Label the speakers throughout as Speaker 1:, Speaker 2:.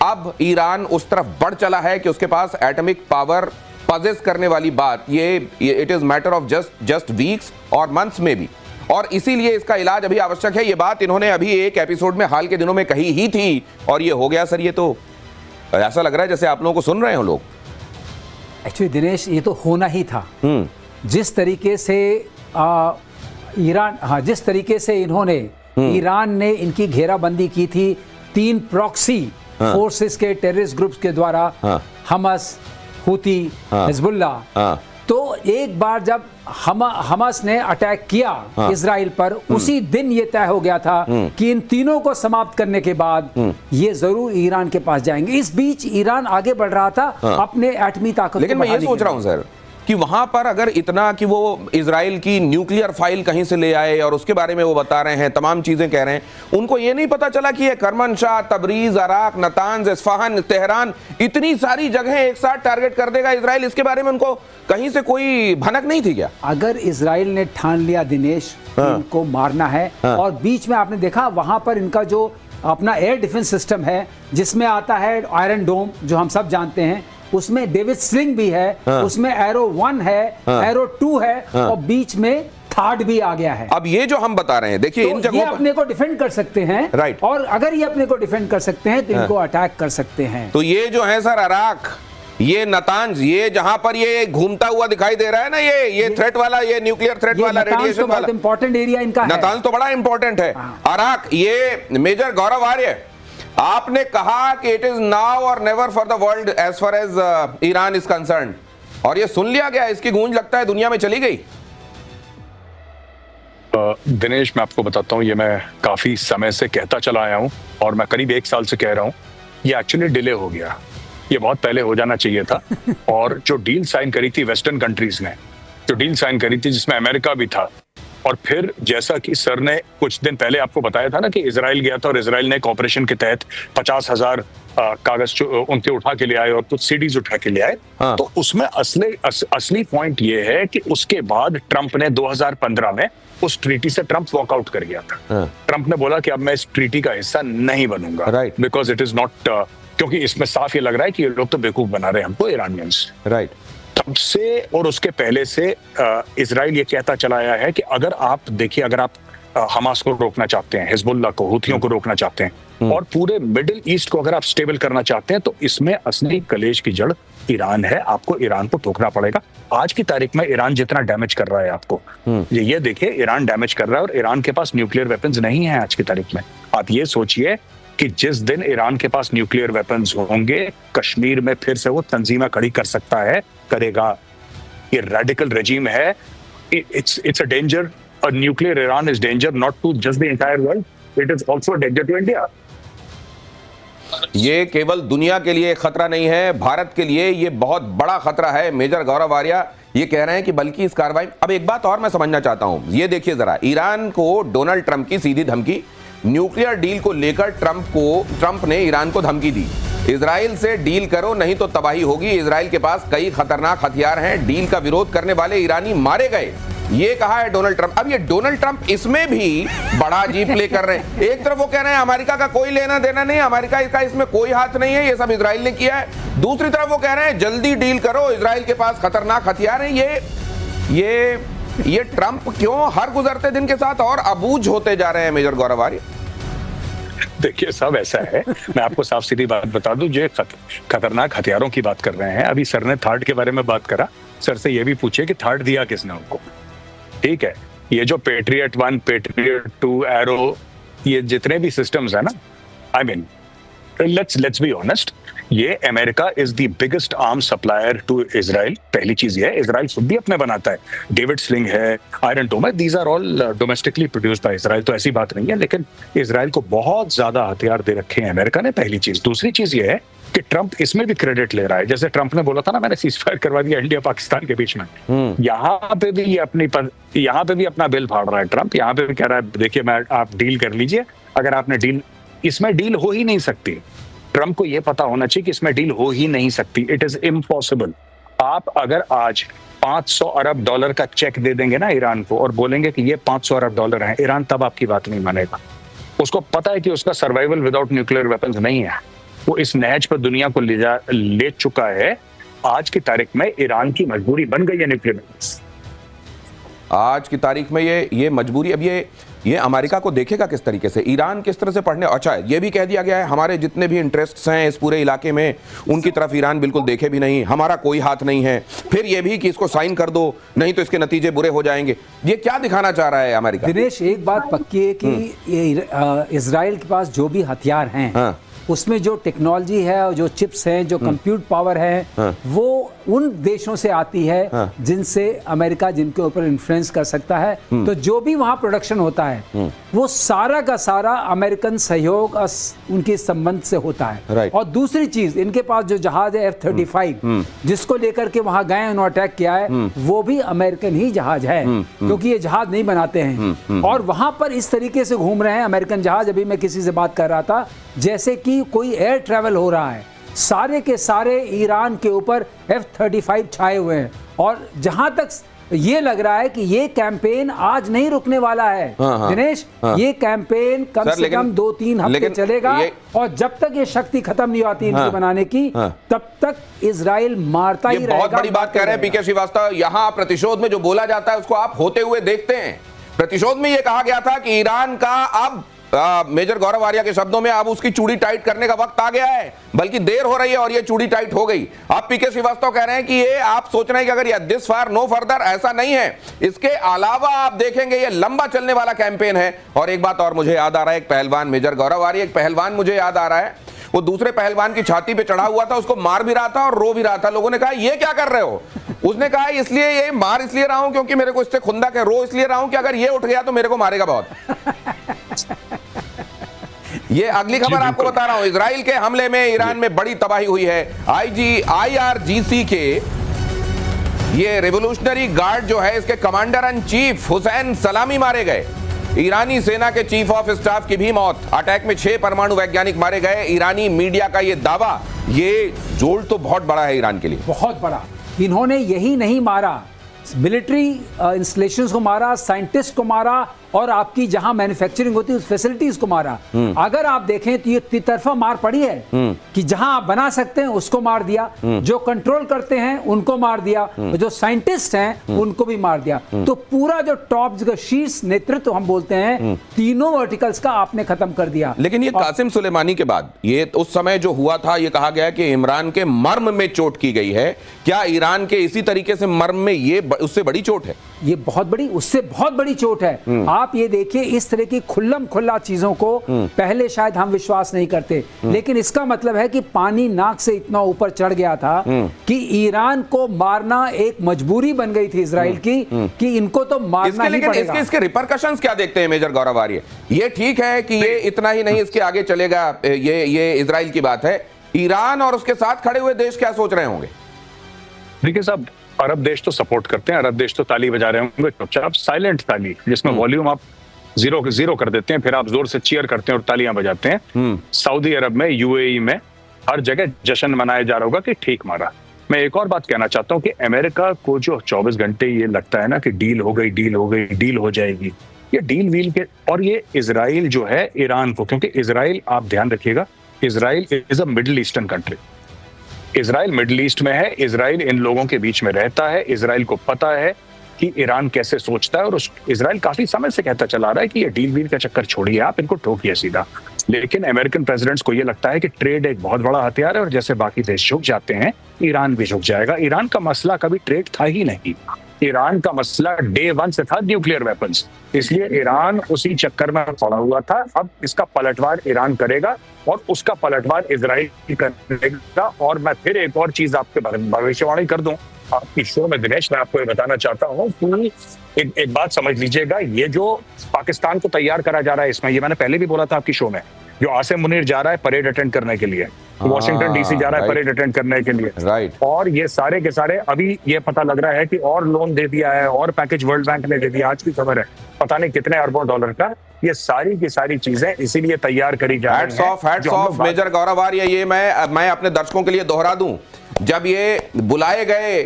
Speaker 1: अब ईरान उस तरफ बढ़ चला है कि उसके पास एटॉमिक पावर पजेस करने वाली बात ये it is matter of just weeks और मंथ्स में भी, और इसीलिए इसका इलाज अभी आवश्यक है। ये बात इन्होंने अभी एक एपिसोड में हाल के दिनों में कही ही थी और ये हो गया। सर ये तो ऐसा लग रहा है जैसे आप लोगों को सुन रहे हो लोग।
Speaker 2: एक्चुअली दिनेश ये तो होना ही था। जिस तरीके से ईरान, हाँ, जिस तरीके से इन्होंने ईरान ने इनकी घेराबंदी की थी 3 प्रॉक्सी फोर्सेस के टेररिस्ट ग्रुप्स के द्वारा, हमस, हुती, हिजबुल्लाह, तो एक बार जब हमास ने अटैक किया इजराइल पर, उसी दिन ये तय हो गया था कि इन तीनों को समाप्त करने के बाद ये जरूर ईरान के पास जाएंगे। इस बीच ईरान आगे बढ़ रहा था अपने एटमी ताकत।
Speaker 1: लेकिन मैं ये सोच रहा हूं सर कि वहां पर अगर इतना कि वो इजराइल की न्यूक्लियर फाइल कहीं से ले आए और उसके बारे में वो बता रहे हैं, तमाम चीजें कह रहे हैं, उनको ये नहीं पता चला कि ये करमनशाह, तबरीज, अराक, नतांज, इस्फहान, तेहरान, इतनी सारी जगहें एक साथ टारगेट कर देगा इजराइल, इसके बारे में उनको कहीं से कोई भनक नहीं थी क्या?
Speaker 2: अगर इजराइल ने ठान लिया दिनेश इनको मारना है, और बीच में आपने देखा वहां पर इनका जो अपना एयर डिफेंस सिस्टम है जिसमें आता है आयरन डोम जो हम सब जानते हैं, उसमें डेविड स्लिंग भी है, उसमें एरो 1 है, एरो 2 है, और बीच में थर्ड भी आ गया है।
Speaker 1: अब ये जो हम बता रहे हैं, देखिए
Speaker 2: तो
Speaker 1: इन जगहों
Speaker 2: ये अपने को डिफेंड कर सकते हैं,
Speaker 1: राइट,
Speaker 2: और अगर ये अपने को डिफेंड कर सकते हैं तो इनको अटैक कर सकते हैं।
Speaker 1: तो ये जो है सर अराक, ये नतांज, ये जहां पर ये घूमता हुआ दिखाई दे रहा है ना, ये थ्रेट वाला, ये न्यूक्लियर थ्रेट वाला, रेडिएशन वाला,
Speaker 2: इंपॉर्टेंट एरिया इनका है।
Speaker 1: नतांज तो बड़ा इंपॉर्टेंट है। अराक, ये मेजर गौरव आर्य, आपने कहा कि it is now or never for the world as far as Iran is concern, और ये सुन लिया गया, इसकी गूंज लगता है दुनिया में चली गई।
Speaker 3: दिनेश, मैं आपको बताता हूं, ये मैं काफी समय से कहता चला आया हूं और मैं करीब 1 साल से कह रहा हूं, ये एक्चुअली डिले हो गया। ये बहुत पहले हो जाना चाहिए था। और जो डील साइन करी थी वेस्टर्न कंट्रीज ने, जो डील साइन करी थी जिसमें अमेरिका भी था, और फिर जैसा कि सर ने कुछ दिन पहले आपको बताया था ना कि इजराइल गया था और इजराइल ने एक ऑपरेशन के तहत 50,000 कागज उनके उठा के ले आए और कुछ सीडीज उठा के ले आए। तो उसमें असली पॉइंट ये है कि उसके बाद ट्रंप ने 2015 में उस ट्रीटी से ट्रंप वॉकआउट कर गया था। ट्रंप ने बोला कि अब मैं इस ट्रीटी का हिस्सा नहीं बनूंगा, बिकॉज इट इज नॉट, क्योंकि इसमें साफ ये लग रहा है कि ये लोग तो बेवकूफ बना रहे हैं हमको, ईरानियंस।
Speaker 1: राइट।
Speaker 3: तब से और उसके पहले से इजराइल ये कहता चला आया है कि अगर आप देखिए, अगर आप हमास को रोकना चाहते हैं, हिजबुल्लाह को, हुथियों को रोकना चाहते हैं, और पूरे मिडिल ईस्ट को अगर आप स्टेबल करना चाहते हैं, तो इसमें असली कलेश की जड़ ईरान है। आपको ईरान को ठोकना पड़ेगा। आज की तारीख में ईरान जितना डैमेज कर रहा है आपको, ये देखिए, ईरान डैमेज कर रहा है, और ईरान के पास न्यूक्लियर वेपन्स नहीं है आज की तारीख में। आप ये सोचिए कि जिस दिन ईरान के पास न्यूक्लियर वेपन्स होंगे, कश्मीर में फिर से वो तंजीमें खड़ी कर सकता है, करेगा। ये रेडिकल रेजिम है। It's a danger. A nuclear Iran is danger not to just the entire world, it is also a danger to India.
Speaker 1: ये केवल दुनिया के लिए खतरा नहीं है, भारत के लिए ये बहुत बड़ा खतरा है। मेजर गौरव आर्या ये कह रहे हैं कि बल्कि इस कार्रवाई, अब एक बात और मैं समझना चाहता हूं, ये देखिए जरा, ईरान को डोनाल्ड ट्रंप की सीधी धमकी, न्यूक्लियर डील को लेकर ट्रंप ने ईरान को धमकी दी, इजराइल से डील करो नहीं तो तबाही होगी, इजराइल के पास कई खतरनाक हथियार हैं, डील का विरोध करने वाले ईरानी मारे गए, ये कहा है डोनाल्ड ट्रंप। अब ये डोनाल्ड ट्रंप इसमें भी बड़ा अजीब प्ले कर रहे हैं। एक तरफ वो कह रहे हैं अमेरिका का कोई लेना देना नहीं, अमेरिका का इसमें कोई हाथ नहीं है, ये सब इजराइल ने किया है। दूसरी तरफ वो कह रहे हैं जल्दी डील करो, इजराइल के पास खतरनाक हथियार हैं। ये ट्रंप क्यों हर गुजरते दिन के साथ और अबूझ होते जा रहे हैं, मेजर गौरव आर्य?
Speaker 3: देखिए सब ऐसा है, मैं आपको साफ सीधी बात बता दूं, जो खतरनाक हथियारों की बात कर रहे हैं, अभी सर ने थर्ड के बारे में बात करा, सर से ये भी पूछे कि थर्ड दिया किसने उनको, ठीक है? ये जो पेट्रियट 1, पेट्रियट 2, एरो, ये जितने भी सिस्टम्स है ना, I mean let's be honest, ये America is the biggest arm supplier to Israel. पहली चीज ये है, इजराइल खुद भी अपने बनाता है, डेविड स्लिंग है, आयरन डोम है, these are all domestically produced by Israel, तो ऐसी बात नहीं है। लेकिन इजराइल को बहुत ज्यादा हथियार दे रखे हैं अमेरिका ने, पहली चीज। दूसरी चीज ये है कि ट्रंप इसमें भी क्रेडिट ले रहा है, जैसे ट्रंप ने बोला था ना, मैंने सीजफायर करवा दिया इंडिया पाकिस्तान के बीच में, यहाँ पे भी अपना बिल फाड़ रहा है ट्रंप, यहाँ पे भी कह रहा है देखिए आप डील कर लीजिए, अगर आपने डील, इसमें डील हो ही नहीं सकती। ट्रंप को यह पता होना चाहिए कि इसमें डील हो ही नहीं सकती, इट इज इम्पॉसिबल। आप अगर आज $500 अरब का चेक दे देंगे ना ईरान को और बोलेंगे कि ये $500 अरब है, ईरान तब आपकी बात नहीं मानेगा। उसको पता है कि उसका सर्वाइवल विदाउट न्यूक्लियर वेपन्स नहीं है। वो इस नहज पर दुनिया को ले चुका है। आज की तारीख में ईरान की मजबूरी बन गई है न्यूक्लियर।
Speaker 1: आज की तारीख में ये मजबूरी, अब ये अमेरिका को देखेगा किस तरीके से, ईरान किस तरह से पढ़ने। अच्छा, ये भी कह दिया गया है हमारे जितने भी इंटरेस्ट्स हैं इस पूरे इलाके में उनकी तरफ ईरान बिल्कुल देखे भी नहीं, हमारा कोई हाथ नहीं है। फिर ये भी कि इसको साइन कर दो नहीं तो इसके नतीजे बुरे हो जाएंगे। ये क्या दिखाना चाह रहा है अमेरिका?
Speaker 2: दिनेश, एक बात पक्की है कि इजराइल के पास जो भी हथियार हैं,
Speaker 1: हाँ।
Speaker 2: उसमें जो टेक्नोलॉजी है और जो चिप्स हैं, जो कंप्यूट पावर है, वो उन देशों से आती है जिनसे अमेरिका जिनके ऊपर इन्फ्लुएंस कर सकता है। तो जो भी वहां प्रोडक्शन होता है वो सारा का सारा अमेरिकन सहयोग उनके संबंध से होता है। और दूसरी चीज, इनके पास जो जहाज है F-35 जिसको लेकर के वहां गए, उन्होंने अटैक किया है, वो भी अमेरिकन ही जहाज है, क्योंकि ये जहाज नहीं बनाते हैं। और वहां पर इस तरीके से घूम रहे हैं अमेरिकन जहाज। अभी मैं किसी से बात कर रहा था, जैसे कि कोई एयर ट्रैवल हो रहा है, सारे के सारे ईरान के ऊपर F-35 छाए हुए हैं। और जहां तक ये लग रहा है कि ये कैंपेन आज नहीं रुकने वाला है। दिनेश, ये कैंपेन कम से कम 2-3 हफ्ते चलेगा। और जब तक ये शक्ति खत्म नहीं होती इनकी बनाने की, तब तक इजराइल मारता ही रहेगा।
Speaker 1: बहुत बड़ी बात कह रहे हैं पीके श्रीवास्तव। यहां प्रतिशोध में जो बोला जाता है उसको आप होते हुए देखते हैं। प्रतिशोध में यह कहा गया था कि ईरान का अब मेजर गौरव आर्या के शब्दों में अब उसकी चूड़ी टाइट करने का वक्त आ गया है, बल्कि देर हो रही है और ये चूड़ी टाइट हो गई। अब पीके श्रीवास्तव कह रहे हैं कि ये आप सोच रहे हैं कि अगर ये दिस फार नो फर्दर, ऐसा नहीं है। इसके अलावा आप देखेंगे ये लंबा चलने वाला कैंपेन है। और एक बात और मुझे याद आ रहा है, एक पहलवान, मेजर गौरव आर्या, एक पहलवान मुझे याद आ रहा है, वो दूसरे पहलवान की छाती पे चढ़ा हुआ था, उसको मार भी रहा था और रो भी रहा था। लोगों ने कहा ये क्या कर रहे हो? उसने कहा इसलिए, ये मार इसलिए रहा हूं क्योंकि मेरे को इससे खुंदक है, रो इसलिए रहा हूं कि अगर ये उठ गया तो मेरे को मारेगा बहुत। ये अगली खबर आपको बता रहा हूं, इजराइल के हमले में ईरान में बड़ी तबाही हुई है। IRGC के ये रिवोल्यूशनरी गार्ड जो है, इसके कमांडर इन चीफ हुसैन सलामी मारे गए। ईरानी सेना के चीफ ऑफ स्टाफ की भी मौत। अटैक में 6 परमाणु वैज्ञानिक मारे गए। ईरानी मीडिया का ये दावा, ये जोड़ तो बहुत बड़ा है ईरान के लिए, बहुत बड़ा।
Speaker 2: इन्होंने यही नहीं मारा, मिलिट्री इंस्टॉलेशंस को मारा, साइंटिस्ट को मारा, और आपकी जहां मैन्युफैक्चरिंग होती है उस फैसिलिटीज को मारा। अगर आप देखें तो ये तितरफा मार पड़ी है कि जहां आप बना सकते हैं उसको मार दिया, जो कंट्रोल करते हैं उनको मार दिया, जो साइंटिस्ट हैं उनको भी मार दिया। तो पूरा जो टॉप शीर्ष नेतृत्व हम बोलते हैं, तीनों वर्टिकल्स का आपने खत्म कर दिया।
Speaker 1: लेकिन ये कासिम सुलेमानी के बाद ये उस समय जो हुआ था, ये कहा गया कि इमरान के मर्म में चोट की गई है। क्या ईरान के इसी तरीके से मर्म में ये उससे बड़ी चोट है?
Speaker 2: ये बहुत बड़ी, उससे बहुत बड़ी चोट है। आप ये देखिए, इस तरह की खुल्लम खुल्ला चीजों को पहले शायद हम विश्वास नहीं करते, लेकिन इसका मतलब है कि पानी नाक से इतना ऊपर चढ़ गया था कि ईरान को मारना एक मजबूरी बन गई थी इजराइल की, कि इनको तो मारना ही पड़ेगा।
Speaker 1: इसके रिपरकशंस क्या देखते हैं मेजर गौरव आर्य? ये ठीक है कि ये इतना ही नहीं, इसके आगे चलेगा, ये इजराइल की बात है। ईरान और उसके साथ खड़े हुए देश क्या सोच रहे होंगे?
Speaker 3: देखिए साहब, अरब देश तो सपोर्ट करते हैं, अरब देश तो ताली बजा रहे होंगे, चुपचाप साइलेंट ताली, जिसमें वॉल्यूम आप जीरो कर देते हैं, फिर आप जोर से चीयर करते हैं और तालियां बजाते हैं। सऊदी अरब में, UAE में, हर जगह जश्न मनाया जा रहा होगा कि ठीक मारा। मैं एक और बात कहना चाहता हूं कि अमेरिका को जो 24 घंटे ये लगता है ना कि डील हो गई, डील हो जाएगी, ये डील व्हील के, और ये इजराइल जो है ईरान को, क्योंकि इजराइल, आप ध्यान रखिएगा, Israel is a middle eastern country. Israel middle east में है, इजराइल इन लोगों के बीच में रहता है, इजराइल को पता है कि ईरान कैसे सोचता है, और इजराइल काफी समय से कहता चला रहा है कि ये डील वील का चक्कर छोड़िए, आप इनको ठोकिए सीधा। लेकिन अमेरिकन प्रेसिडेंट्स को ये लगता है कि ट्रेड एक बहुत बड़ा हथियार है, और जैसे बाकी देश झुक जाते हैं, ईरान भी झुक जाएगा। ईरान का मसला कभी ट्रेड था ही नहीं, ईरान का मसला डे 1 से था न्यूक्लियर वेपन्स, इसलिए ईरान उसी चक्कर में पड़ा हुआ था। अब इसका पलटवार ईरान करेगा और उसका पलटवार इजराइल करेगा। और मैं फिर एक और चीज आपके भविष्यवाणी कर दूं आपकी शो में, दिनेश, मैं आपको ये बताना चाहता हूँ कि एक बात समझ लीजिएगा, ये जो पाकिस्तान को तैयार करा जा रहा है इसमें, ये मैंने पहले भी बोला था आपकी शो में, जो आसिम मुनीर जा रहा है परेड अटेंड करने के लिए, वॉशिंगटन DC जा रहा है परेड अटेंड करने के लिए,
Speaker 1: राइट,
Speaker 3: और ये सारे के सारे अभी ये पता लग रहा है कि और लोन दे दिया है, और पैकेज वर्ल्ड बैंक ने दे दिया, आज की खबर है, पता नहीं कितने अरबों डॉलर का। ये सारी की सारी चीजें इसीलिए तैयार करी जा रही हैं।
Speaker 1: हैट्स ऑफ मेजर गौरव आर्य। ये मैं अपने दर्शकों के लिए दोहरा दूं, जब ये बुलाए गए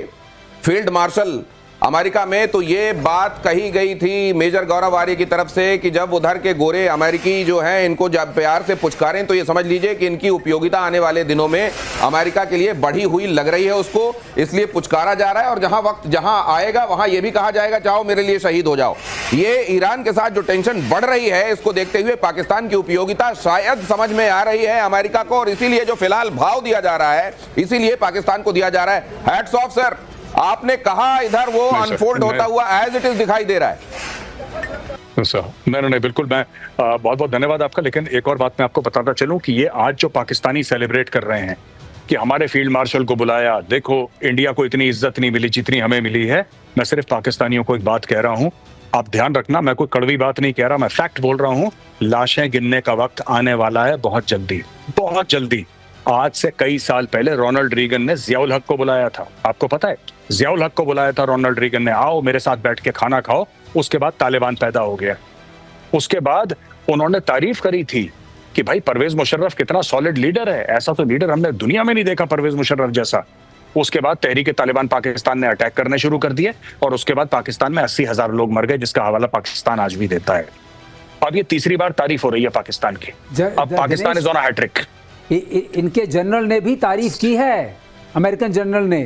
Speaker 1: फील्ड मार्शल अमेरिका में तो ये बात कही गई थी मेजर गौरव आर्य की तरफ से कि जब उधर के गोरे अमेरिकी जो हैं इनको जब प्यार से पुचकारें तो ये समझ लीजिए कि इनकी उपयोगिता आने वाले दिनों में अमेरिका के लिए बढ़ी हुई लग रही है उसको, इसलिए पुचकारा जा रहा है। और जहां वक्त जहां आएगा वहां ये भी कहा जाएगा चाहो मेरे लिए शहीद हो जाओ। ये ईरान के साथ जो टेंशन बढ़ रही है इसको देखते हुए पाकिस्तान की उपयोगिता शायद समझ में आ रही है अमेरिका को, और इसीलिए जो फिलहाल भाव दिया जा रहा है इसीलिए पाकिस्तान को दिया जा रहा है। हैट्स ऑफ सर, आपने कहा इधर वो अनफोल्ड होता हुआ एज इट इज दिखाई दे रहा है।
Speaker 3: नहीं बिल्कुल, मैं बहुत बहुत धन्यवाद आपका। लेकिन एक और बात मैं आपको बताता चलूं कि ये आज जो पाकिस्तानी सेलिब्रेट कर रहे हैं कि हमारे फील्ड मार्शल को बुलाया, देखो इंडिया को इतनी इज्जत नहीं मिली जितनी हमें मिली है। मैं सिर्फ पाकिस्तानियों को एक बात कह रहा हूं, आप ध्यान रखना, मैं कोई कड़वी बात नहीं कह रहा, मैं फैक्ट बोल रहा हूं। लाशें गिनने का वक्त आने वाला है बहुत जल्दी, बहुत जल्दी। आज से कई साल पहले रोनाल्ड रीगन ने जियाउल हक को बुलाया था, आपको पता है? जियाउल हक को बुलाया था रोनाल्ड रीगन ने, आओ मेरे साथ बैठ के खाना खाओ। उसके बाद तालिबान पैदा हो गया। उसके बाद उन्होंने तारीफ करी थी कि भाई परवेज मुशर्रफ कितना सॉलिड लीडर है, ऐसा तो लीडर हमने दुनिया में नहीं देखा परवेज मुशर्रफ जैसा। उसके बाद तहरीक तालिबान पाकिस्तान ने अटैक करने शुरू कर दिए और उसके बाद पाकिस्तान में 80,000 लोग मर गए, जिसका हवाला पाकिस्तान आज भी देता है। अब ये तीसरी बार तारीफ हो रही है पाकिस्तान की। अब Pakistan is on a hattrick.
Speaker 2: इनके जनरल ने भी तारीफ की है, अमेरिकन जनरल ने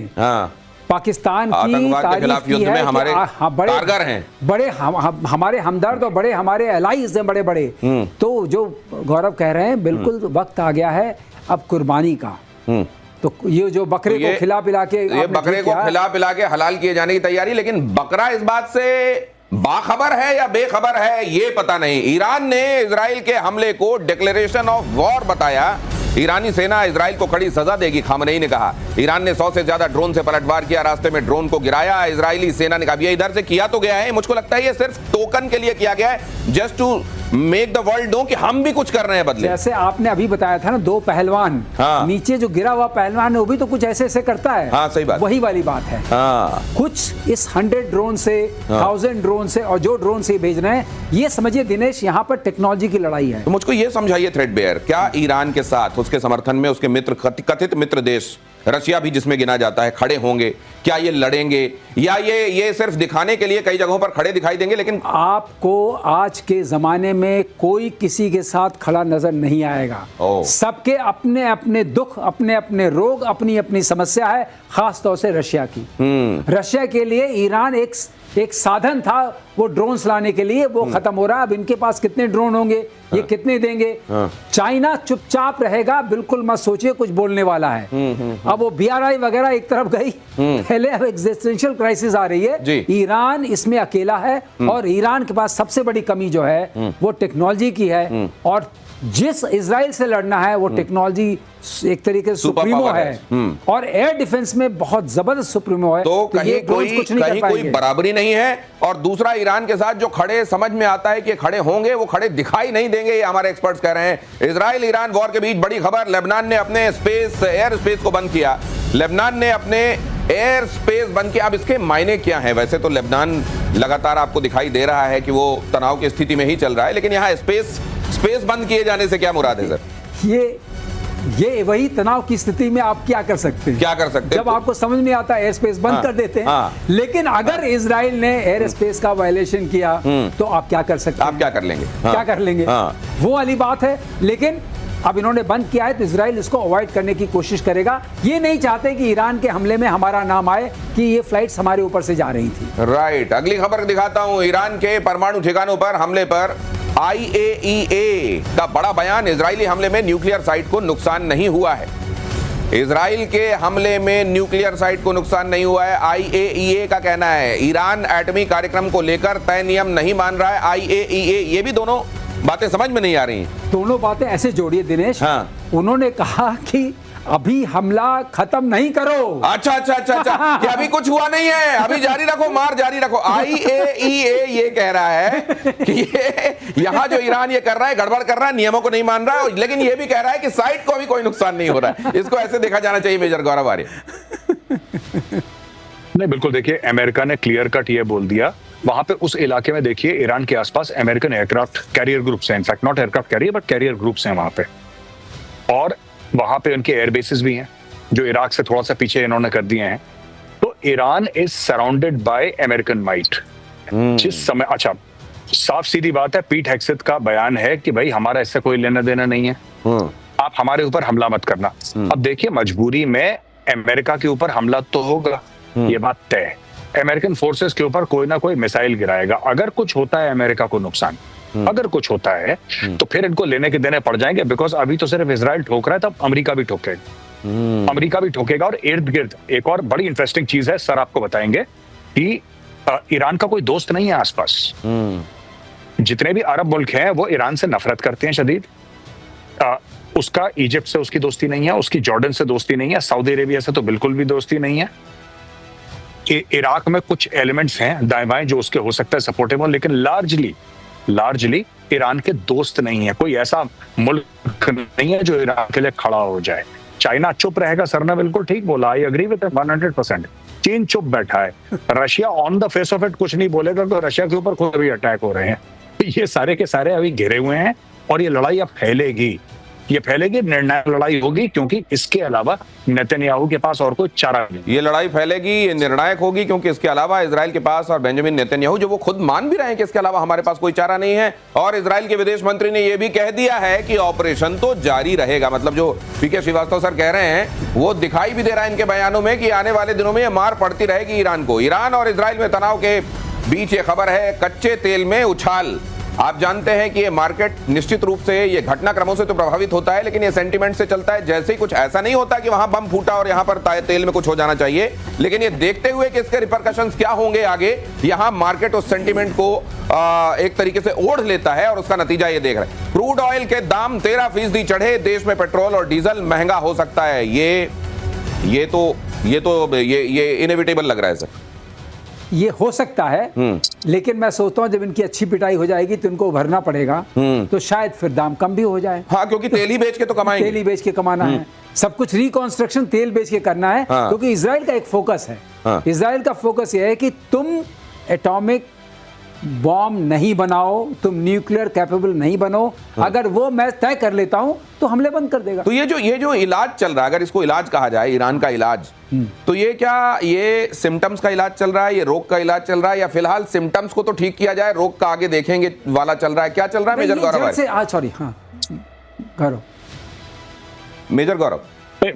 Speaker 2: पाकिस्तान की तारीफ की है, हमारे कारगर हैं, बड़े हमारे हमदर्द और बड़े हमारे एलाइज हैं बड़े बड़े। तो जो गौरव कह रहे हैं बिल्कुल वक्त आ गया है अब कुर्बानी का। तो ये जो बकरे को खिला पिला के,
Speaker 1: ये बकरे को खिला पिला के हलाल किए जाने की तैयारी, लेकिन बकरा इस बात से बाखबर है या बेखबर है ये पता नहीं। ईरान ने इजराइल के हमले को डिक्लेरेशन ऑफ वॉर बताया। ईरानी सेना इजराइल को कड़ी सजा देगी, खामनेई ने कहा। ईरान ने 100 से ज्यादा ड्रोन से पलटवार किया, रास्ते में ड्रोन को गिराया। इजरायली सेना ने कहा ये इधर से किया तो गया है, मुझको लगता है ये सिर्फ टोकन के लिए किया गया है, just to make the world know कि हम भी कुछ कर रहे हैं बदले।
Speaker 2: जैसे आपने अभी बताया था ना, दो पहलवान, नीचे जो गिरा हुआ पहलवान है वो भी तो कुछ ऐसे ऐसे करता है।
Speaker 1: हाँ, सही बात,
Speaker 2: वही वाली बात है। कुछ इस 100 ड्रोन से, 1000 ड्रोन से, और जो ड्रोन से भेज रहे हैं, ये समझिए दिनेश यहाँ पर टेक्नोलॉजी की लड़ाई है।
Speaker 1: तो मुझको ये समझाइए थ्रेडबेयर, क्या ईरान के साथ उसके समर्थन में उसके मित्र, कथित मित्र देश रशिया भी जिसमें गिना जाता है, खड़े होंगे? क्या ये लड़ेंगे या ये सिर्फ दिखाने के लिए कई जगहों पर खड़े दिखाई देंगे? लेकिन
Speaker 2: आपको आज के जमाने में कोई किसी के साथ खड़ा नजर नहीं आएगा। सबके अपने अपने दुख, अपने अपने रोग, अपनी अपनी समस्या है, खास तौर से रशिया की। रशिया के लिए ईरान एक साधन था, वो ड्रोन्स लाने के लिए, वो खत्म हो रहा है। अब इनके पास कितने ड्रोन होंगे, ये कितने देंगे? चाइना चुपचाप रहेगा, बिल्कुल मत सोचिए कुछ बोलने वाला है। अब वो BRI वगैरह एक तरफ गई, पहले अब एग्जिस्टेंशियल क्राइसिस आ रही है। ईरान इसमें अकेला है, और ईरान के पास सबसे बड़ी कमी जो है वो टेक्नोलॉजी की है। और जिस इजराइल से लड़ना है वो टेक्नोलॉजी एक तरीके से सुप्रीमो है, और एयर डिफेंस में बहुत जबरदस्त सुप्रीमो है।
Speaker 1: तो कहीं कोई बराबरी नहीं है। और दूसरा, ईरान के साथ जो खड़े, समझ में आता है कि खड़े होंगे, वो खड़े दिखाई नहीं देंगे, ये हमारे एक्सपर्ट्स कह रहे हैं। इजराइल ईरान वॉर के बीच बड़ी खबर, लेबनान ने अपने एयर स्पेस को बंद किया। लेबनान ने अपने एयर स्पेस बंद किया। अब इसके मायने क्या हैं? वैसे तो लेबनान लगातार आपको दिखाई दे रहा है कि वो तनाव की स्थिति में ही चल रहा है, लेकिन यहाँ स्पेस बंद किए जाने से क्या मुराद है सर?
Speaker 2: ये वही तनाव की स्थिति में आप क्या कर सकते हैं?
Speaker 1: क्या कर सकते हैं?
Speaker 2: जब आपको समझ नहीं आता एयर स्पेस बंद कर देते हैं। लेकिन अगर इजराइल ने एयर स्पेस का वायलेशन किया तो आप क्या कर सकते हैं?
Speaker 1: आप क्या कर लेंगे?
Speaker 2: क्या कर लेंगे? वो वाली बात है। लेकिन अब इन्होंने बंद किया है तो इजराइल इसको अवॉइड करने की कोशिश करेगा। ये नहीं चाहते कि ईरान के हमले में हमारा नाम आए कि ये फ्लाइट्स हमारे ऊपर से जा रही थी।
Speaker 1: राइट, अगली खबर दिखाता हूं। ईरान के परमाणु ठिकानों पर हमले पर IAEA का बड़ा बयान, इजरायली हमले में न्यूक्लियर साइट को नुकसान नहीं हुआ है। इजराइल के हमले में न्यूक्लियर साइट को नुकसान नहीं हुआ है, IAEA का कहना है। ईरान एटमी कार्यक्रम को लेकर तय नियम नहीं मान रहा है, IAEA। ये भी दोनों बातें समझ में नहीं आ रही।
Speaker 2: दोनों बातें ऐसे जोड़िए दिनेश। उन्होंने कहा कि अभी हमला खत्म नहीं करो।
Speaker 1: अच्छा कि अभी कुछ हुआ नहीं है, अभी जारी रखो, मार जारी रखो। IAEA ये कह रहा है कि ये यहाँ जो ईरान ये कर रहा है, गड़बड़ कर रहा है, नियमों को नहीं मान रहा है, लेकिन ये भी कह रहा है कि साइट को अभी कोई नुकसान नहीं हो रहा है। इसको ऐसे देखा जाना चाहिए मेजर गौरव आर्य।
Speaker 3: नहीं, बिल्कुल, देखिए अमेरिका ने क्लियर कट ये बोल दिया। वहां पे उस इलाके में देखिए ईरान के आसपास अमेरिकन एयरक्राफ्ट कैरियर ग्रुप्स हैं, in fact not aircraft carrier but carrier groups हैं वहां पे, और वहां पे उनके एयर बेसिस भी हैं जो इराक से थोड़ा सा पीछे इन्होंने कर दिए हैं। तो Iran is surrounded by American might. जिस समय, अच्छा साफ सीधी बात है, पीट हेग्सेथ का बयान है कि भाई हमारा इससे कोई लेना देना नहीं है, आप हमारे ऊपर हमला मत करना। अब देखिए, मजबूरी में अमेरिका के ऊपर हमला तो होगा, ये बात तय है। अमेरिकन फोर्सेस के ऊपर कोई ना कोई मिसाइल गिराएगा। अगर कुछ होता है अमेरिका को नुकसान, अगर कुछ होता है तो फिर इनको लेने के देने पड़ जाएंगे। बिकॉज अभी तो सिर्फ इजराइल ठोक रहा है, तब अमेरिका भी ठोकेगा, अमेरिका भी ठोकेगा। और इर्द गिर्द एक और बड़ी इंटरेस्टिंग चीज है, सर आपको बताएंगे कि ईरान का कोई दोस्त नहीं है आसपास। जितने भी अरब मुल्क हैं वो ईरान से नफरत करते हैं शदीद। उसका इजिप्ट से उसकी दोस्ती नहीं है, उसकी जॉर्डन से दोस्ती नहीं है, सऊदी अरेबिया से तो बिल्कुल भी दोस्ती नहीं है। इराक में कुछ एलिमेंट्स हैं दाएं बाएं जो उसके हो सकता है सपोर्टेबल, लेकिन लार्जली ईरान के दोस्त नहीं है। कोई ऐसा मुल्क नहीं है जो ईरान के लिए खड़ा हो जाए। चाइना चुप रहेगा, सर ने बिल्कुल ठीक बोला, आई एग्री विद 100%। चीन चुप बैठा है, Russia on the face of it कुछ नहीं बोलेगा तो रशिया के ऊपर खुद भी अटैक हो रहे हैं। ये सारे के सारे अभी घिरे हुए हैं और ये लड़ाई अब फैलेगी, निर्णायक लड़ाई होगी, क्योंकि इसके अलावा नेतन्याहू के पास और कोई चारा नहीं।
Speaker 1: ये लड़ाई फैलेगी, ये निर्णायक होगी, क्योंकि इसके अलावा इजराइल के पास और बेंजामिन नेतन्याहू जो वो खुद मान भी रहे हैं कि इसके अलावा हमारे पास कोई चारा नहीं है। और इजराइल के विदेश मंत्री ने यह भी कह दिया है कि ऑपरेशन तो जारी रहेगा। मतलब जो पीके श्रीवास्तव सर कह रहे हैं वो दिखाई भी दे रहा है इनके बयानों में कि आने वाले दिनों में ये मार पड़ती रहेगी ईरान को। ईरान और इजराइल में तनाव के बीच ये खबर है, कच्चे तेल में उछाल। आप जानते हैं कि ये मार्केट निश्चित रूप से ये घटनाक्रमों से तो प्रभावित होता है, लेकिन ये सेंटीमेंट से चलता है। जैसे ही कुछ ऐसा नहीं होता कि वहां बम फूटा और यहां पर तेल में कुछ हो जाना चाहिए, लेकिन ये देखते हुए कि इसके रिपरकशंस क्या होंगे आगे, यहां मार्केट उस सेंटीमेंट को एक तरीके से ओढ़ लेता है और उसका नतीजा ये देख रहे हैं। क्रूड ऑयल के दाम 13% चढ़े, देश में पेट्रोल और डीजल महंगा हो सकता है। ये इनएविटेबल लग रहा है सर।
Speaker 2: ये हो सकता है, लेकिन मैं सोचता हूँ जब इनकी अच्छी पिटाई हो जाएगी तो इनको उभरना पड़ेगा, तो शायद फिर दाम कम भी हो जाए।
Speaker 1: हाँ, क्योंकि तेल ही बेच के तो कमाएंगे,
Speaker 2: तेल ही बेच के कमाना है, सब कुछ रिकॉन्स्ट्रक्शन तेल बेच के करना है।
Speaker 1: हाँ।
Speaker 2: क्योंकि इजराइल का एक फोकस है,
Speaker 1: हाँ।
Speaker 2: इजराइल का फोकस ये है कि तुम एटॉमिक बॉम्ब नहीं बनाओ, तुम न्यूक्लियर कैपेबल नहीं बनो। अगर वो मैं तय कर लेता हूं तो हमले बंद कर देगा।
Speaker 1: तो ये जो इलाज चल रहा है, अगर इसको इलाज कहा जाए, ईरान का इलाज, तो ये क्या ये सिम्टम्स का इलाज चल रहा है, ये रोग का इलाज चल रहा है, या फिलहाल सिम्टम्स को तो ठीक किया जाए, रोग का आगे देखेंगे वाला चल रहा है? क्या चल रहा है मेजर गौरव?
Speaker 2: सॉरी, हाँ गौरव,
Speaker 1: मेजर गौरव,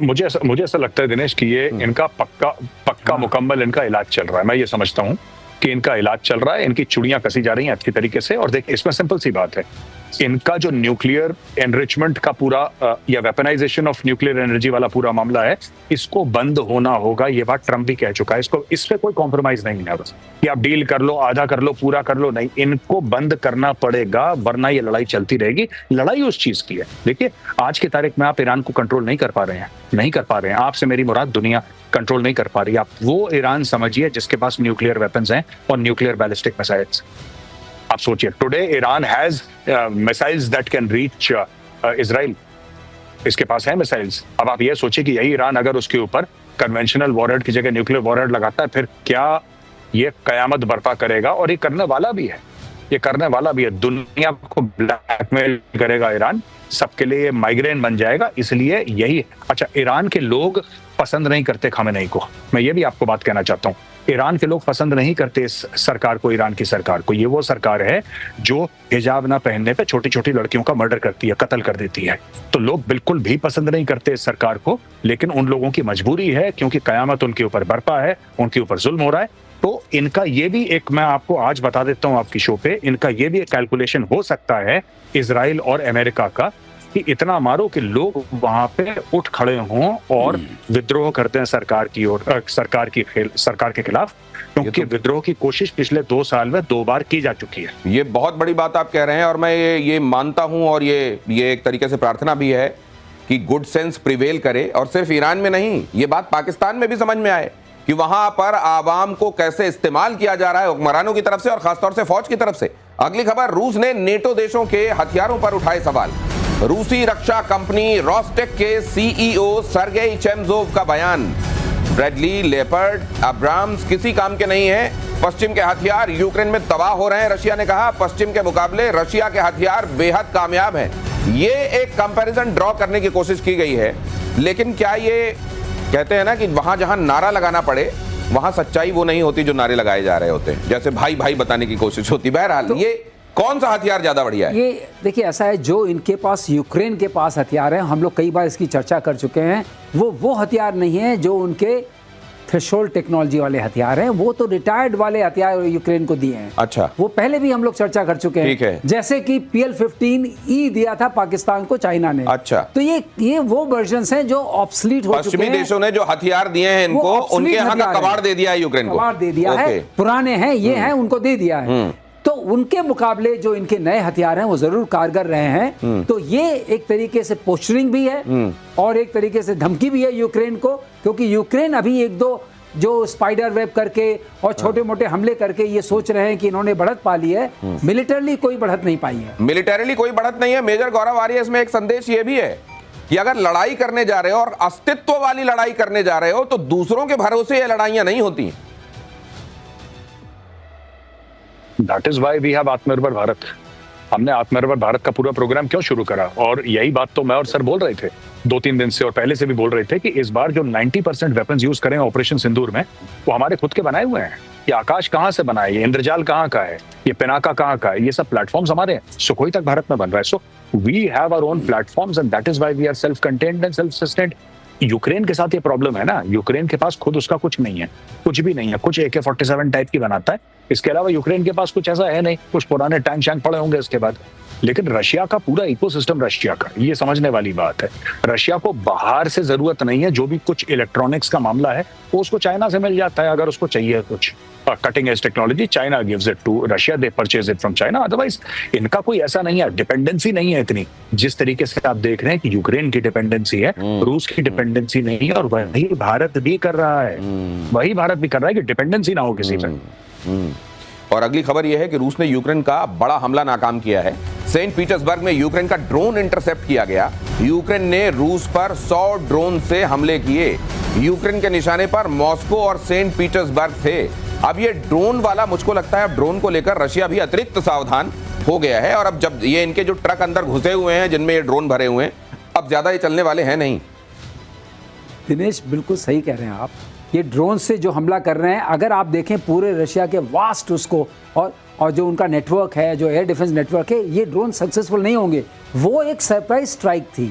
Speaker 3: मुझे ऐसा लगता है दिनेश कि ये इनका पक्का मुकम्मल इनका इलाज चल रहा है। मैं ये समझता हूँ कि इनका इलाज चल रहा है, इनकी चुड़ियां कसी जा रही हैं अच्छी तरीके से। और देखिए, इसमें सिंपल सी बात है, इनका जो न्यूक्लियर एनरिचमेंट का पूरा या वेपनाइजेशन ऑफ न्यूक्लियर एनर्जी वाला पूरा मामला है, इसको बंद होना होगा। ये बात ट्रम्प भी कह चुका है, इस पे कोई कॉम्प्रोमाइज नहीं है बस कि आप डील कर लो, आधा कर लो, पूरा कर लो, नहीं, इनको बंद करना पड़ेगा, वरना ये लड़ाई चलती रहेगी। लड़ाई उस चीज की है, देखिए आज की तारीख में आप ईरान को कंट्रोल नहीं कर पा रहे हैं, आपसे मेरी मुराद दुनिया कंट्रोल नहीं कर पा रही। आप वो ईरान समझिए जिसके पास न्यूक्लियर वेपन्स हैं और न्यूक्लियर बैलिस्टिक मिसाइल्स। आप सोचिए, today Iran has missiles that can reach Israel, इसके पास है मिसाइल्स। अब आप ये सोचिए कि यही ईरान अगर उसके ऊपर कन्वेंशनल वॉरहेड की जगह न्यूक्लियर वॉरहेड लगाता है, फिर क्या ये कयामत बर्पा करेगा। और ये करने वाला भी है, दुनिया को ब्लैकमेल करेगा ईरान, सबके लिए माइग्रेन बन जाएगा। इसलिए यही, अच्छा, ईरान के लोग पसंद नहीं करते खामेनेई को, मैं ये भी आपको बात कहना चाहता हूँ। ईरान के लोग पसंद नहीं करते इस सरकार को, ईरान की सरकार को। ये वो सरकार है जो हिजाब ना पहनने पे छोटी छोटी लड़कियों का मर्डर करती है, कत्ल कर देती है। तो लोग बिल्कुल भी पसंद नहीं करते इस सरकार को, लेकिन उन लोगों की मजबूरी है, क्योंकि कयामत उनके ऊपर बरपा है, उनके ऊपर जुल्म हो रहा है। तो इनका ये भी एक, मैं आपको आज बता देता हूँ आपकी शो पे, इनका ये भी एक कैलकुलेशन हो सकता है इजराइल और अमेरिका का, कि इतना मारो कि लोग वहां पे उठ खड़े हों और विद्रोह करते हैं सरकार की ओर, सरकार के खिलाफ, क्योंकि विद्रोह की कोशिश पिछले 2 साल में 2 बार की जा चुकी है।
Speaker 1: ये बहुत बड़ी बात आप कह रहे हैं, और मैं ये मानता हूं, और ये एक तरीके से प्रार्थना भी है कि गुड सेंस प्रिवेल करे। और सिर्फ ईरान में नहीं, ये बात पाकिस्तान में भी समझ में आए कि वहां पर आवाम को कैसे इस्तेमाल किया जा रहा है हुक्मरानों की तरफ से और खासतौर से फौज की तरफ से। अगली खबर, रूस ने नेटो देशों के हथियारों पर उठाए सवाल। रूसी रक्षा कंपनी रोस्टेक के सीईओ सर्गेई चेमजोव का बयान, ब्रैडली, लेपर्ड, अब्राम्स किसी काम के नहीं है, पश्चिम के हथियार यूक्रेन में तबाह हो रहे हैं। रशिया ने कहा पश्चिम के मुकाबले रशिया के हथियार बेहद कामयाब हैं। ये एक कंपैरिजन ड्रॉ करने की कोशिश की गई है, लेकिन क्या ये कहते हैं ना कि वहां जहां नारा लगाना पड़े वहां सच्चाई वो नहीं होती जो नारे लगाए जा रहे होते हैं, जैसे भाई भाई बताने की कोशिश होती। बहरहाल तो ये कौन सा हथियार ज्यादा बढ़िया है?
Speaker 2: ये देखिए ऐसा है, जो इनके पास यूक्रेन के पास हथियार हैं, हम लोग कई बार इसकी चर्चा कर चुके हैं, वो हथियार नहीं है जो उनके थ्रेशोल्ड टेक्नोलॉजी वाले हथियार हैं, वो तो रिटायर्ड वाले हथियार यूक्रेन को दिए हैं।
Speaker 1: अच्छा,
Speaker 2: वो पहले भी हम लोग चर्चा कर चुके हैं।
Speaker 1: ठीक है।
Speaker 2: जैसे कि PL-15E दिया था पाकिस्तान को चाइना ने।
Speaker 1: अच्छा,
Speaker 2: तो ये वो वर्जन्स हैं जो ऑब्सलीट हो चुके
Speaker 1: पश्चिमी
Speaker 2: हैं।
Speaker 1: देशों ने जो हथियार दिए हैं इनको, उनके यहाँ का कबाड़ दे दिया है यूक्रेन को।
Speaker 2: कबाड़ दे दिया है, पुराने हैं ये हैं, उनको दे दिया है। तो उनके मुकाबले जो इनके नए हथियार हैं वो जरूर कारगर रहे हैं। तो ये एक तरीके से पोस्चरिंग भी है और एक तरीके से धमकी भी है यूक्रेन को, क्योंकि यूक्रेन अभी एक दो जो स्पाइडर वेब करके और छोटे मोटे हमले करके ये सोच रहे हैं कि इन्होंने बढ़त पा ली है, मिलिटरली कोई बढ़त नहीं पाई है।
Speaker 1: मिलिटरली कोई बढ़त नहीं है। मेजर गौरव आर्य, इसमें एक संदेश ये भी है कि अगर लड़ाई करने जा रहे हो और अस्तित्व वाली लड़ाई करने जा रहे हो तो दूसरों के भरोसे ये लड़ाइयां नहीं होती।
Speaker 3: That is why we have Atmanirbhar Bharat. हमने आत्मनिर्भर भारत का पूरा प्रोग्राम क्यों शुरू करा, और यही बात तो मैं और सर बोल रहे थे 2-3 दिन से, और पहले से भी बोल रहे थे कि इस बार जो 90% वेपन्स यूज करें ऑपरेशन सिंदूर में, वो हमारे खुद के बनाए हुए हैं। ये आकाश कहाँ से बना है, ये इंद्रजाल कहाँ का है, ये पिनाका कहाँ का है, ये सब प्लेटफॉर्म्स हमारे हैं। सुखोई तक भारत में बन रहा है। So we have our own platforms and that is why we are self contained and self sustained. Ukraine के साथ ये प्रॉब्लम है ना, यूक्रेन के पास खुद उसका कुछ नहीं है, कुछ भी नहीं है। कुछ AK-47 टाइप की बनाता है, इसके अलावा यूक्रेन के पास कुछ ऐसा है नहीं। कुछ पुराने टैंक शैंक पड़े होंगे इसके बाद, लेकिन रशिया का पूरा इकोसिस्टम रशिया का, ये समझने वाली बात है। रशिया को बाहर से जरूरत नहीं है, जो भी कुछ इलेक्ट्रॉनिक्स का मामला है वो उसको चाइना से मिल जाता है। अगर उसको चाहिए कुछ cutting edge technology, China gives it to Russia, they purchase it from China. Otherwise इनका कोई ऐसा नहीं है, डिपेंडेंसी नहीं है इतनी जिस तरीके से आप देख रहे हैं कि यूक्रेन की डिपेंडेंसी है, रूस की डिपेंडेंसी नहीं है। और वही भारत भी कर रहा है, वही भारत भी कर रहा है कि डिपेंडेंसी ना हो किसी पे।
Speaker 1: और अगली खबर यह है कि रूस ने यूक्रेन का बड़ा हमला नाकाम किया है। सेंट पीटर्सबर्ग में यूक्रेन का ड्रोन इंटरसेप्ट किया गया। यूक्रेन ने रूस पर 100 ड्रोन से हमले किए। यूक्रेन के निशाने पर मॉस्को और सेंट पीटर्सबर्ग थे। अब ये ड्रोन वाला, मुझको लगता है अब ड्रोन को लेकर रशिया भी अतिरिक्त सावधान हो गया है। और अब जब ये इनके जो ट्रक अंदर घुसे हुए हैं जिनमें ये ड्रोन भरे हुए हैं, अब ज्यादा ये चलने वाले हैं नहीं।
Speaker 2: दिनेश बिल्कुल सही कह रहे हैं आप। ये ड्रोन से जो हमला कर रहे हैं, अगर आप देखें पूरे रशिया के वास्ट उसको और जो उनका नेटवर्क है, जो एयर डिफेंस नेटवर्क है, ये ड्रोन सक्सेसफुल नहीं होंगे। वो एक सरप्राइज स्ट्राइक थी।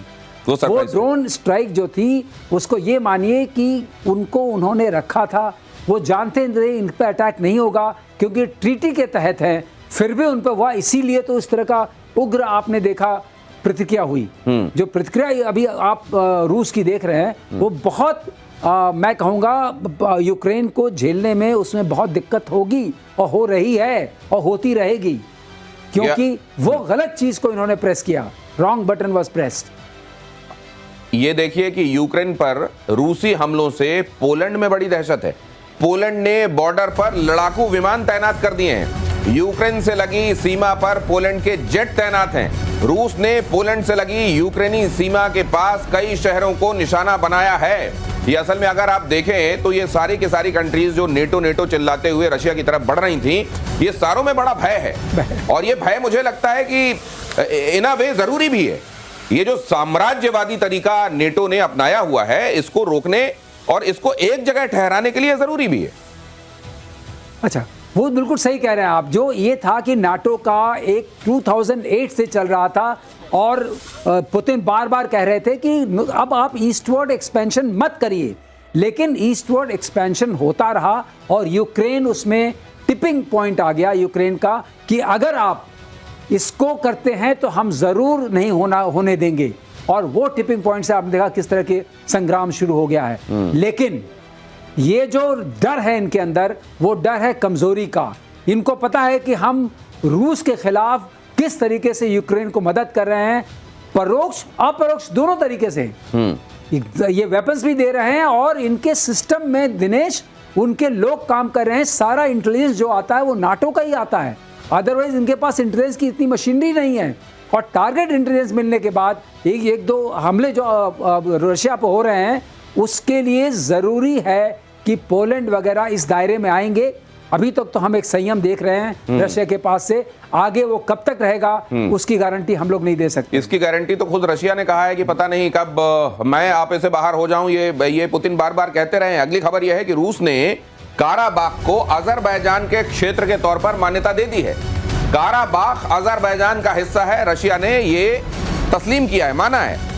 Speaker 2: वो ड्रोन स्ट्राइक जो थी, उसको ये मानिए कि उनको उन्होंने रखा था। वो जानते थे इन पर अटैक नहीं होगा क्योंकि ट्रीटी के तहत है, फिर भी उन पर हुआ। इसीलिए तो इस तरह का उग्र आपने देखा प्रतिक्रिया हुई। जो प्रतिक्रिया अभी आप रूस की देख रहे हैं, वो बहुत मैं कहूँगा यूक्रेन को झेलने में उसमें बहुत दिक्कत होगी, और हो रही है और होती रहेगी, क्योंकि वो गलत चीज को इन्होंने प्रेस किया। Wrong button was pressed.
Speaker 1: ये देखिए कि यूक्रेन पर रूसी हमलों से पोलैंड में बड़ी दहशत है। पोलैंड ने बॉर्डर पर लड़ाकू विमान तैनात कर दिए हैं। यूक्रेन से लगी सीमा पर पोलैंड के जेट तैनात हैं। रूस ने पोलैंड से लगी यूक्रेनी सीमा के पास कई शहरों को निशाना बनाया है। ये असल में अगर आप देखें तो ये सारी की सारी कंट्रीज जो नेटो चिल्लाते हुए रशिया की तरफ बढ़ रही थी, ये सारों में बड़ा भय है। और ये भय मुझे लगता है कि इन अ वे जरूरी भी है। ये जो साम्राज्यवादी तरीका नेटो ने अपनाया हुआ है, इसको रोकने और इसको एक जगह ठहराने के लिए जरूरी भी है।
Speaker 2: अच्छा, वो बिल्कुल सही कह रहे हैं आप। जो ये था कि नाटो का एक 2008 से चल रहा था, और पुतिन बार बार कह रहे थे कि अब आप ईस्टवर्ड एक्सपेंशन मत करिए, लेकिन ईस्टवर्ड एक्सपेंशन होता रहा और यूक्रेन उसमें टिपिंग पॉइंट आ गया यूक्रेन का कि अगर आप इसको करते हैं तो हम जरूर नहीं होने देंगे। और वो टिपिंग पॉइंट से आपने देखा किस तरह के संग्राम शुरू हो गया है। लेकिन ये जो डर है इनके अंदर, वो डर है कमजोरी का। इनको पता है कि हम रूस के खिलाफ किस तरीके से यूक्रेन को मदद कर रहे हैं, परोक्ष अपरोक्ष दोनों तरीके से। ये वेपन्स भी दे रहे हैं और इनके सिस्टम में दिनेश उनके लोग काम कर रहे हैं। सारा इंटेलिजेंस जो आता है वो नाटो का ही आता है, अदरवाइज इनके पास इंटेलिजेंस की इतनी मशीनरी नहीं है। और टारगेट इंटेलिजेंस मिलने के बाद एक दो हमले जो रशिया पर हो रहे हैं, उसके लिए ज़रूरी है कि पोलैंड वगैरह इस दायरे में आएंगे। अभी तक तो हम एक संयम देख रहे हैं रशिया के पास से, आगे वो कब तक रहेगा उसकी गारंटी हम लोग नहीं दे सकते।
Speaker 1: इसकी गारंटी तो खुद रशिया ने कहा है कि पता नहीं कब मैं आपे से बाहर हो जाऊं, ये पुतिन बार बार कहते रहे हैं। अगली खबर यह है कि रूस ने काराबाख को अजरबैजान के क्षेत्र के तौर पर मान्यता दे दी है। काराबाख अजरबैजान का हिस्सा है, रशिया ने ये तस्लीम किया है, माना है।